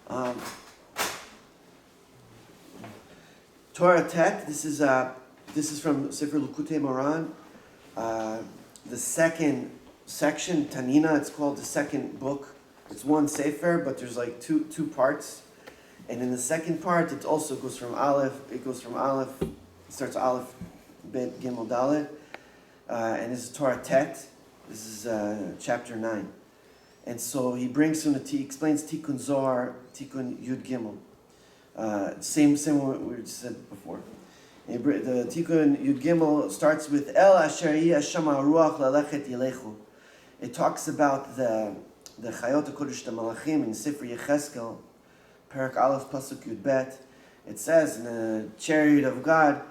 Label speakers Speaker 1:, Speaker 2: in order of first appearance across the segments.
Speaker 1: Um, Torah Tet. This is from Sefer Likutei Moran. The second section, Tanina. It's called the second book. It's one sefer, but there's like two parts. And in the second part, it also goes from Aleph. It starts Aleph, Bet, Gimel, Dalet. And this is Torah Tet. This is chapter 9. And so he explains Tikkun Zohar, Tikkun Yud Gimel. Same what we said before. The Tikkun Yud Gimel starts with El Asher Yashama Ruach Lalechet Yilechu. It talks about the Chayot HaKodesh, the Malachim in Sefer Yecheskel, Perak Aleph Pasuk Yud Bet. It says in the chariot of God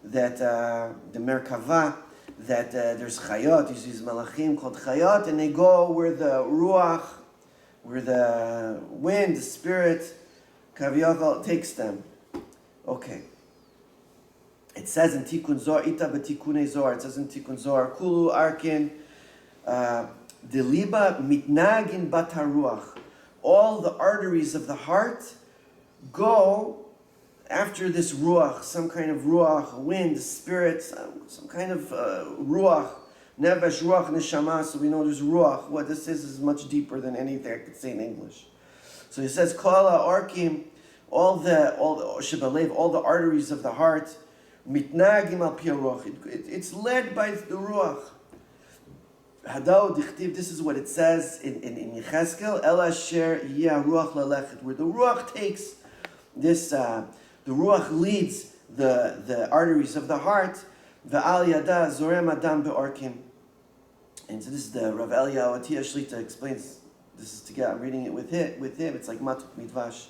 Speaker 1: that the Merkavah, that there's Chayot, these Malachim called Chayot, and they go where the Ruach, where the wind, the Spirit, Kaviyachal takes them. Okay. It says in Tikkun Zohar, Ita b'Tikkunei Zohar, it says in Tikkun Zohar, Kulu Arkin, Deliba mitnagin bataruach. All the arteries of the heart go after this ruach, some kind of ruach, wind, spirit, some kind of ruach, nevesh, ruach, neshama. So we know there's ruach. What this is much deeper than anything I could say in English. So he says, Kala arkim, all the shibalev, all the arteries of the heart, mitnagim al pi ruach. It's led by the ruach. Hadao dichtiv. This is what it says in Yecheskel. El asher yeh ruach lalechet, where the ruach takes this. The ruach leads the arteries of the heart. Ve'al yada zorem adam be'arkim. And so this is the Rav Eliyahu Atiyah Shlita explains. This is together. I'm reading it with him. It's like Matuk Midvash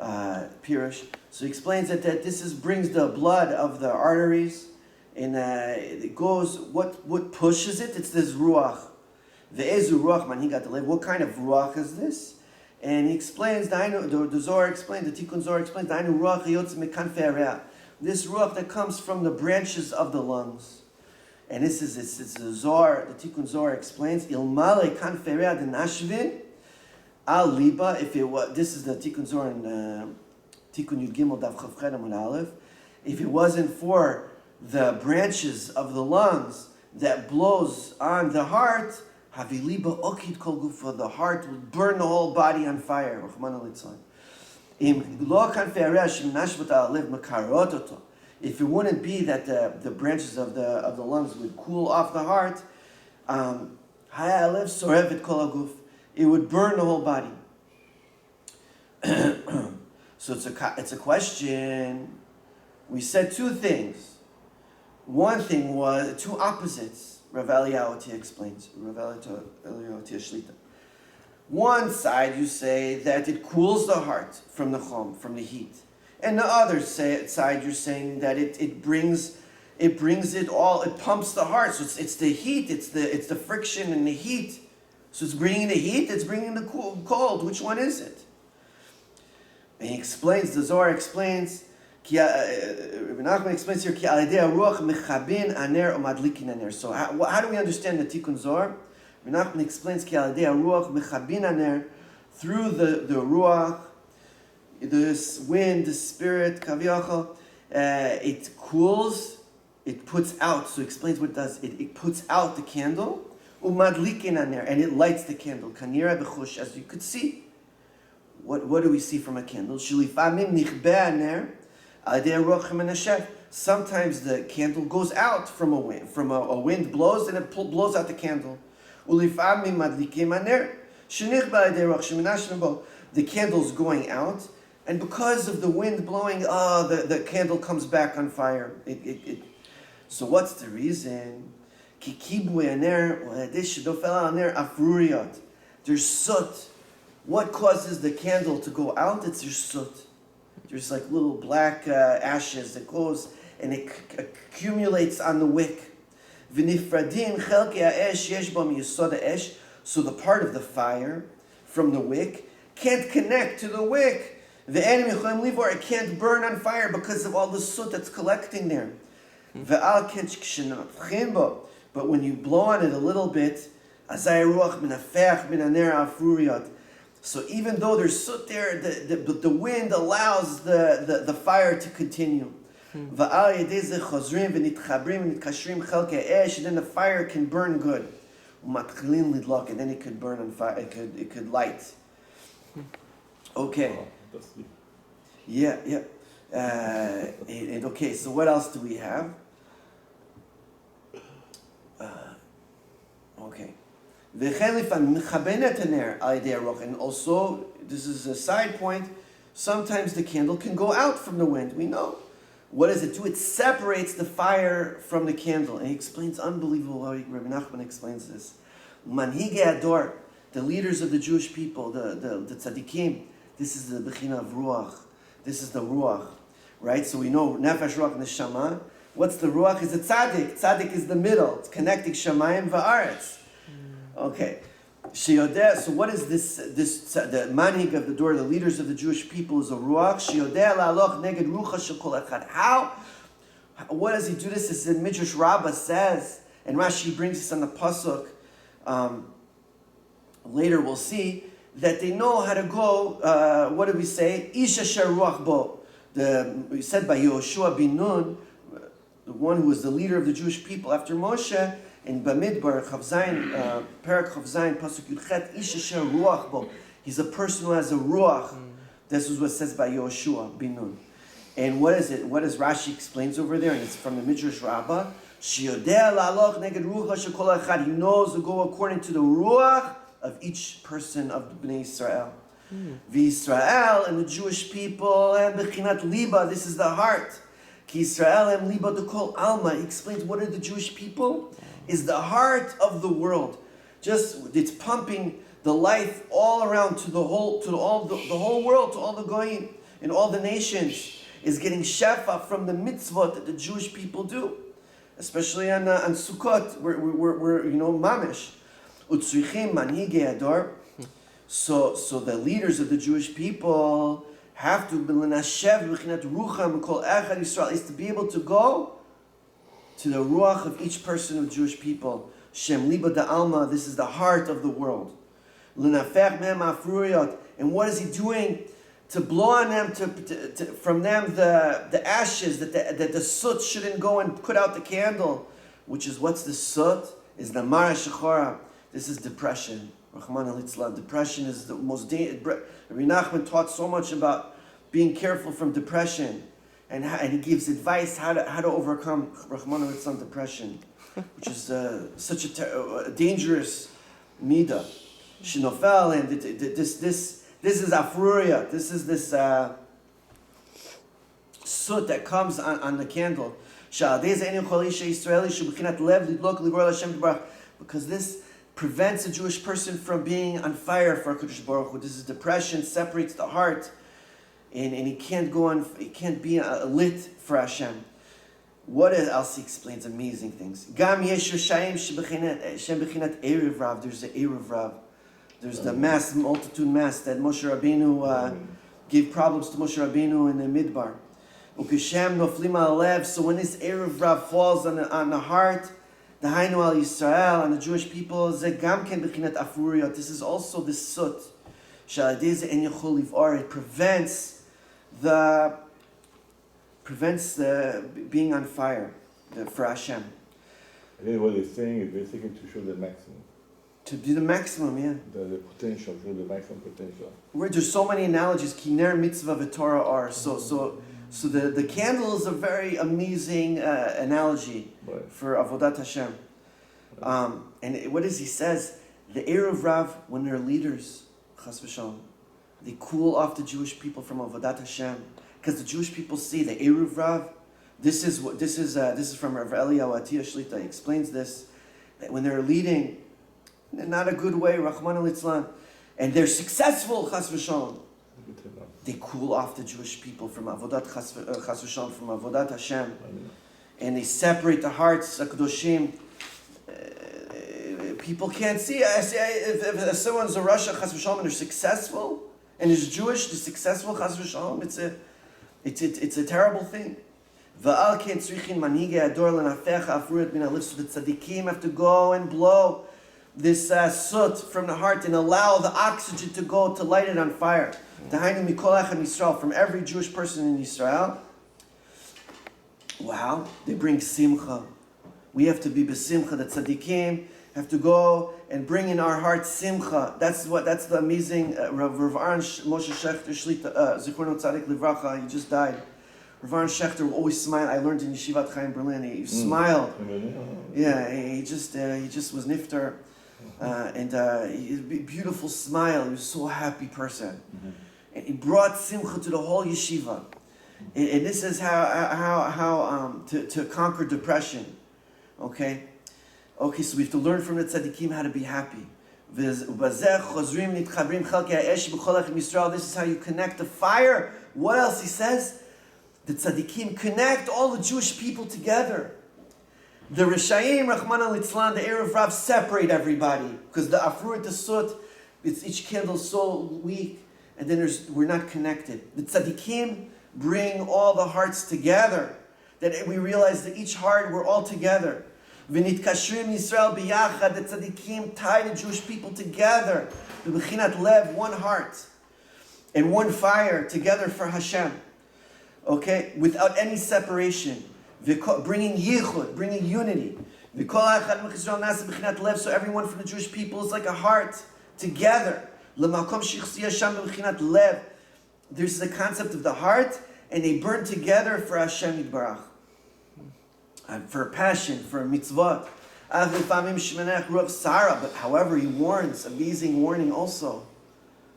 Speaker 1: Pirush. So he explains that this brings the blood of the arteries, and it goes. What pushes it? It's this ruach. Ve'ezu ruach man higat lev. What kind of ruach is this? And he explains. The Zohar explains. The Tikkun Zohar explains. Ruach yotz mekanfei hareah. This ruach that comes from the branches of the lungs. And it's the Zohar, the Tikkun Zohar explains, Ilmale kanfei hareah denashvin al liba. If it was, this is the Tikkun Zohar in Tikkun Yud Gimel Daf Chav Chet Amud Aleph. If it wasn't for the branches of the lungs that blows on the heart, havi liba okid kol gufa, the heart would burn the whole body on fire. Rachmana litzlan. Im lo kanfei hareah sheminashvat al lev makarot oto. If it wouldn't be that the branches of the lungs would cool off the heart, it would burn the whole body. So it's a question. We said two things. One thing was two opposites. Rav Eliyahu Atiyah explains. Rav Eliyahu Atiyah Shlita. One side you say that it cools the heart from the chom, from the heat. And the other side, you're saying that it brings it all. It pumps the heart. So it's the heat. It's the friction and the heat. So it's bringing the heat. It's bringing the cold. Which one is it? And he explains. The Zohar explains. Rabbi Nachman explains here. Ki al yedei ruach mechabin aner umadlikin aner. So how do we understand the Tikkun Zohar? Rabbi Nachman explains. Ki al yedei ruach mechabin aner, through the ruach. This wind, the spirit, kaviyachal, it cools, it puts out. So it explains what it does. It puts out the candle, umadlikin aner, and it lights the candle. Kanira b'chush, as you could see. What do we see from a candle? Shilifamim nichbe aner, al yedei ruach menashev. Sometimes the candle goes out from a wind. A wind blows and it blows out the candle. Ulifamim madlikim aner, shenichbe al yedei ruach shemenashev bo. The candle's going out. And because of the wind blowing, the candle comes back on fire. So what's the reason? There's soot. What causes the candle to go out? It's your soot. There's like little black ashes that goes and it accumulates on the wick. So the part of the fire from the wick can't connect to the wick. The enemy or it can't burn on fire because of all the soot that's collecting there. But when you blow on it a little bit, So even though there's soot there, the wind allows the fire to continue. And then the fire can burn good. And then it could burn on fire, it could light. Okay. Yeah. And okay, so what else do we have? Okay. And also, this is a side point, sometimes the candle can go out from the wind. We know. What does it do? It separates the fire from the candle. And he explains, unbelievable how Rabbi Nachman explains this. Manhige Ador, the leaders of the Jewish people, the tzaddikim, this is the bechina of ruach. This is the ruach, right? So we know nefesh, ruach, neshama. What's the ruach? Is the tzaddik. Tzaddik is the middle. It's connecting shamayim va'aretz. Okay. Sheyodeh, so what is this the manhig of the door, the leaders of the Jewish people is a ruach. Sheyodeh la'aloch neged rucha shel kol echad. What does he do this? This is in Midrash Rabbah says, and Rashi brings this on the pasuk. Later we'll see that they know how to go. What did we say? Isha sher ruach bo. We said by Yehoshua bin Nun, the one who was the leader of the Jewish people after Moshe. In Bamidbar, Chavzayin, Perak Chavzayin, Pasuk Yudchet, Isha Sher Ruach Bo. He's a person who has a Ruach. This is what it says by Yehoshua bin Nun. And what is it? What does Rashi explains over there? And it's from the Midrash Rabbah. Sheyodeh la'aloch neged rucha shel kol echad. He knows to go according to the Ruach of each person of the Bnei Israel. V'Yisrael and the Jewish people, and Bechinat Liba, this is the heart. Ki Yisrael and Liba Dekol Alma. He explains what are the Jewish people? Is the heart of the world. Just it's pumping the life all around to the whole world, to all the goyim and all the nations, is getting shefa from the mitzvot that the Jewish people do, especially on Sukkot. We're mamish. Utzrichim manhige ador. So the leaders of the Jewish people have to be is to be able to go to the ruach of each person of Jewish people. Shem liba da alma, this is the heart of the world. L'nafech mem afruriyot, and what is he doing? To blow on them, from them the ashes, that the soot shouldn't go and put out the candle, which is, what's the soot? Is the mara shechora. This is depression. Rahman al-Itzlan. Depression is the most dangerous. Rabbi Nachman taught so much about being careful from depression. And he gives advice how to overcome Rahman al-Itzlan depression, which is such a dangerous midah. Shinofel, and this is afruria. This is this soot that comes on the candle. Because this prevents a Jewish person from being on fire for HaKadosh Baruch Hu. This is depression, separates the heart. And he can't go on. He can't be lit for Hashem. What else he explains? Amazing things. Gam yesh Shayim Shem bechinat Erev Rav. There's the Erev Rav. There's the mass, multitude mass that Moshe Rabbeinu gave problems to Moshe Rabbeinu in the Midbar. Ukeshem noflim alev. So when this Erev Rav falls on the heart, the Hainu al Yisrael and the Jewish people, ze gam ken bechinat afuriyot. This is also the soot. Shaladeze en yachol liv'ar. It prevents the being on fire for Hashem.
Speaker 2: I think what he's saying is basically to show the maximum.
Speaker 1: To do the maximum, yeah.
Speaker 2: The potential, show the maximum potential.
Speaker 1: There's so many analogies. Kiner mitzvah v'torah are. So the candle is a very amazing analogy for avodat Hashem. And what does he says? The Erev Rav, when they're leaders, chas v'shalom, they cool off the Jewish people from avodat Hashem, because the Jewish people see the Erev Rav. This is from Rav Eliyahu Atiyah Shlita. He explains this, that when they're leading in not a good way, Rahman al-Itzlan, and they're successful, chas v'shalom, they cool off the Jewish people from avodat chas v'shalom, from avodat Hashem, and they separate the hearts, HaKadoshim. People can't see. If someone's a Russia chas v'shalom and they're successful, and is Jewish, the successful chas v'shalom, it's a terrible thing. Va'al ken tzrichin manhige ador lenafech afruet min alif. So the tzaddikim have to go and blow this soot from the heart and allow the oxygen to go to light it on fire. Dahainu mikol echad Yisrael, from every Jewish person in Israel. Wow, they bring simcha. We have to be besimcha. The tzaddikim have to go and bring in our heart simcha. That's the amazing Rav Aaron Moshe Shechter Shlita Zichrono Tzadik Livracha. He just died. Rav Aaron Shechter would always smile. I learned in Yeshivat Chaim Berlin. He smiled. Yeah, he just was niftar, and he had a beautiful smile. He was so happy person, and he brought simcha to the whole yeshiva. And this is how to conquer depression. Okay, so we have to learn from the tzaddikim how to be happy. This is how you connect the fire. What else he says? The tzaddikim connect all the Jewish people together. The Rishayim, Rahman al-Itzlan, the Erev Rav, separate everybody. Because the Afruit, the Sut, each candle is so weak, and then we're not connected. The tzaddikim bring all the hearts together. That we realize that each heart, we're all together. V'nitkashrim Yisrael biyachad, the tzaddikim tie the Jewish people together. The B'chinat Lev, one heart. And one fire, together for Hashem. Okay? Without any separation. Bringing yichud, bringing unity. So everyone from the Jewish people is like a heart together. There's the concept of the heart, and they burn together for Hashem Yitbarach. For passion, for mitzvot. But however, he warns, amazing warning also.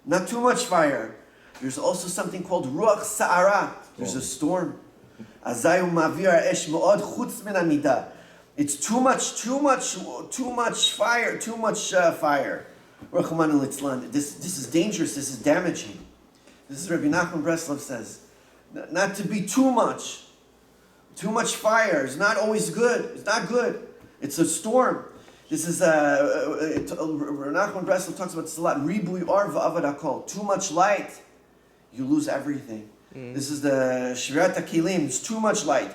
Speaker 1: Not too much fire. There's also something called ruach sa'ara. There's a storm. It's too much fire. This is dangerous. This is damaging. This is Rabbi Nachman Breslov says. Not to be too much. Too much fire is not always good. It's not good. It's a storm. This is Rabbi Nachman Breslov talks about this a lot. Ribui arva avad hakol. Too much light, you lose everything. This is the Shvirat HaKilim. It's too much light.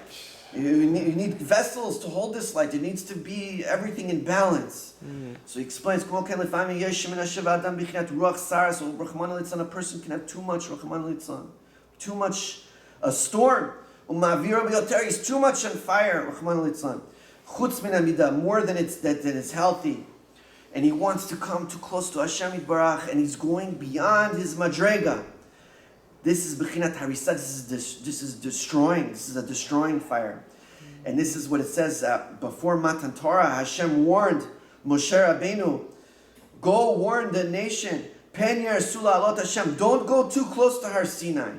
Speaker 1: You need vessels to hold this light. It needs to be everything in balance. So he explains, so a person can have too much, too much a storm. It's too much on fire. More than it's healthy. And he wants to come too close to Hashem Yitbarach, and he's going beyond his madrega. This is Bechinat Harisa. This is destroying. This is a destroying fire. And this is what it says before Matan Torah. Hashem warned Moshe Rabbeinu, go warn the nation. Pen Yarsula Alot Hashem. Don't go too close to Har Sinai.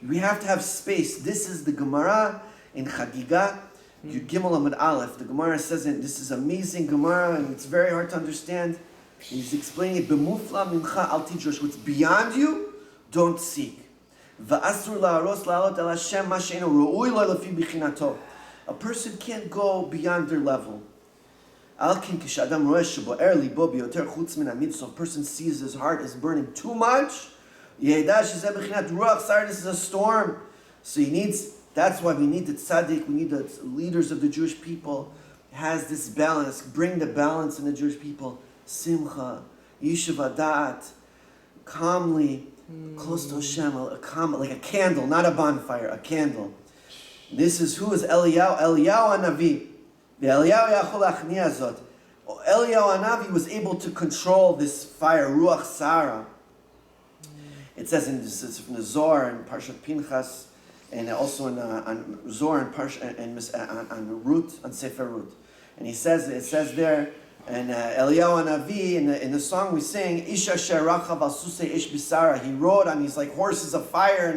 Speaker 1: We have to have space. This is the Gemara in Chagiga, Yud Gimel Amud Aleph. The Gemara says, and this is amazing Gemara, and it's very hard to understand. He's explaining it. B'mufla mincha al tidrosh. What's beyond you, don't seek. A person can't go beyond their level. So a person sees his heart is burning too much. This is a storm. So that's why we need the tzaddik, we need the leaders of the Jewish people. Has this balance, bring the balance in the Jewish people. Simcha, yishuv adat, calmly, close to Hashem, like a candle, not a bonfire, a candle. This is who is Eliyahu Hanavi. The Eliyahu Yachol Achniya Zot. Eliyahu Hanavi was able to control this fire, Ruach Sara. It says this is from the Zohar and Parshat Pinchas, and also in on Zohar and on Ruth, on Sefer Ruth. And it says there, and Eliyahu Hanavi, in the song we sing, Isha Sherachav al Susei Ish Bisara, he rode on these like horses of fire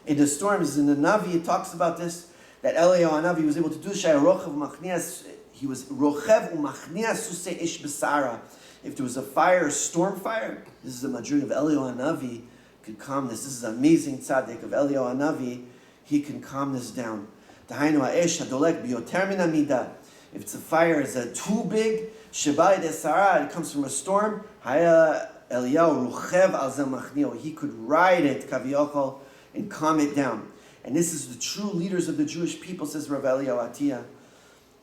Speaker 1: in the storms. In the Navi, it talks about this, that Eliyahu Hanavi was able to do Sherachav Machnias, he was Rochev Umachnias Susei Ish Bisara. If there was a fire, a storm fire, this is the Madrig of Eliyahu Hanavi, could calm this. This is an amazing tzaddik of Eliyahu Hanavi, he can calm this down. Dahainu ha'esh hadolek biyoter min hamida. If it's a fire is too big, Shebai de Sarah, it comes from a storm. Haya Eliyahu Ruchev al Zel Machnio. He could ride it, Kaviyachol, and calm it down. And this is the true leaders of the Jewish people, says Rav Eliyahu Atiyah.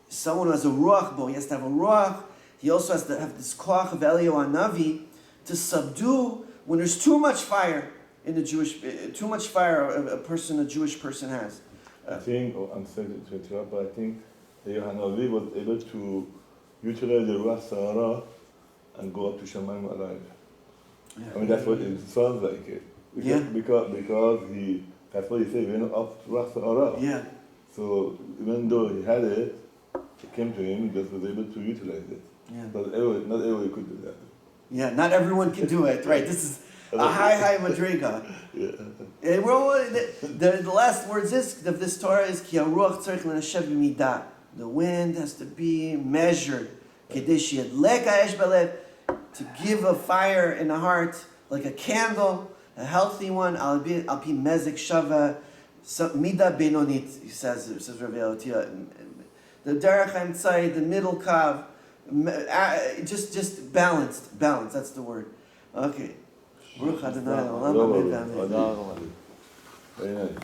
Speaker 1: Someone who has a ruach bo, he has to have a ruach, he also has to have this koach of Eliyahu Hanavi to subdue when there's too much fire in the Jewish, too much fire a Jewish person has.
Speaker 2: I think, I'm sorry to interrupt, but I think Hanavi was able to utilize the Ruach Sahara and go up to Shamayim alive.
Speaker 1: Yeah.
Speaker 2: I mean, that's what it sounds like it. Because that's what he said, he went up to Ruach Sahara.
Speaker 1: Yeah.
Speaker 2: So even though he had it, it came to him, he just was able to utilize it.
Speaker 1: Yeah.
Speaker 2: But not everybody could do that.
Speaker 1: Yeah, not everyone can do it, right? This is a high madriga.
Speaker 2: Yeah.
Speaker 1: And the last words of this Torah is Ki haruach tzarich lenashev b'midah. The wind has to be measured. Kedei sheyadlek ha'esh b'lev, to give a fire in the heart like a candle, a healthy one. Al pi mezek shava midah benonit. Says Rabbi Elotira. The derech hamtzai, the middle kav, just balanced. That's the word. Okay. Baruch Adonai Olam Amen.
Speaker 2: Very nice.